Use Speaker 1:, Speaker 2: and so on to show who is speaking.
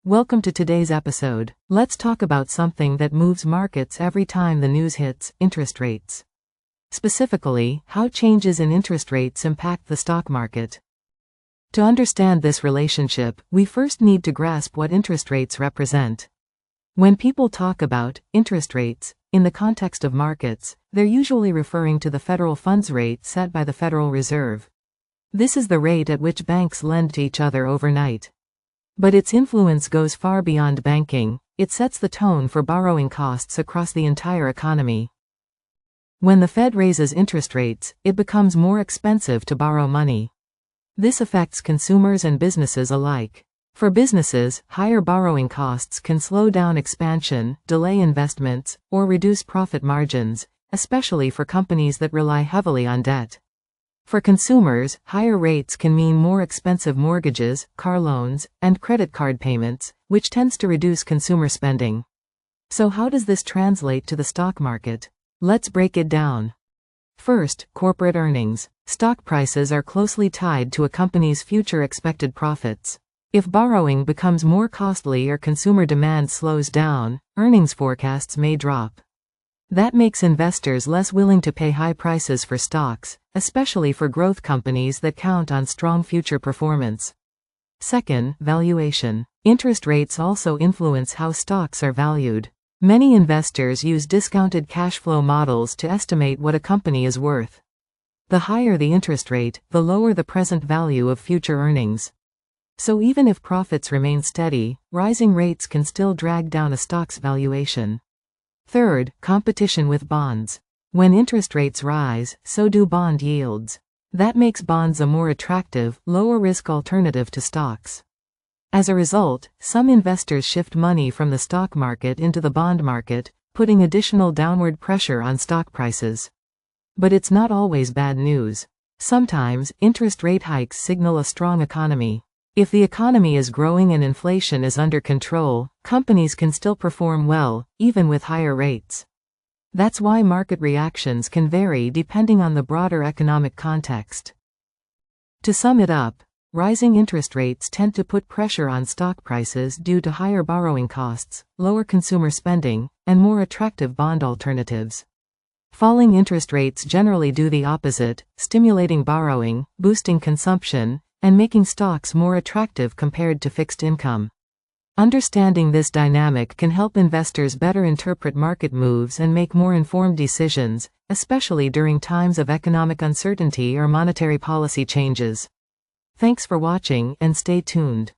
Speaker 1: Welcome to today's episode. Let's talk about something that moves markets every time the news hits: interest rates. Specifically, how changes in interest rates impact the stock market. To understand this relationship, we first need to grasp what interest rates represent. When people talk about interest rates, in the context of markets, they're usually referring to the federal funds rate set by the Federal Reserve. This is the rate at which banks lend to each other overnight. But its influence goes far beyond banking. It sets the tone for borrowing costs across the entire economy. When the Fed raises interest rates, it becomes more expensive to borrow money. This affects consumers and businesses alike. For businesses, higher borrowing costs can slow down expansion, delay investments, or reduce profit margins, especially for companies that rely heavily on debt. For consumers, higher rates can mean more expensive mortgages, car loans, and credit card payments, which tends to reduce consumer spending. So how does this translate to the stock market? Let's break it down. First, corporate earnings. Stock prices are closely tied to a company's future expected profits. If borrowing becomes more costly or consumer demand slows down, earnings forecasts may drop. That makes investors less willing to pay high prices for stocks, especially for growth companies that count on strong future performance. Second, valuation. Interest rates also influence how stocks are valued. Many investors use discounted cash flow models to estimate what a company is worth. The higher the interest rate, the lower the present value of future earnings. So even if profits remain steady, rising rates can still drag down a stock's valuation. Third, competition with bonds. When interest rates rise, so do bond yields. That makes bonds a more attractive, lower-risk alternative to stocks. As a result, some investors shift money from the stock market into the bond market, putting additional downward pressure on stock prices. But it's not always bad news. Sometimes, interest rate hikes signal a strong economy. If the economy is growing and inflation is under control, companies can still perform well, even with higher rates. That's why market reactions can vary depending on the broader economic context. To sum it up, rising interest rates tend to put pressure on stock prices due to higher borrowing costs, lower consumer spending, and more attractive bond alternatives. Falling interest rates generally do the opposite, stimulating borrowing, boosting consumption, and making stocks more attractive compared to fixed income. Understanding this dynamic can help investors better interpret market moves and make more informed decisions, especially during times of economic uncertainty or monetary policy changes. Thanks for watching and stay tuned.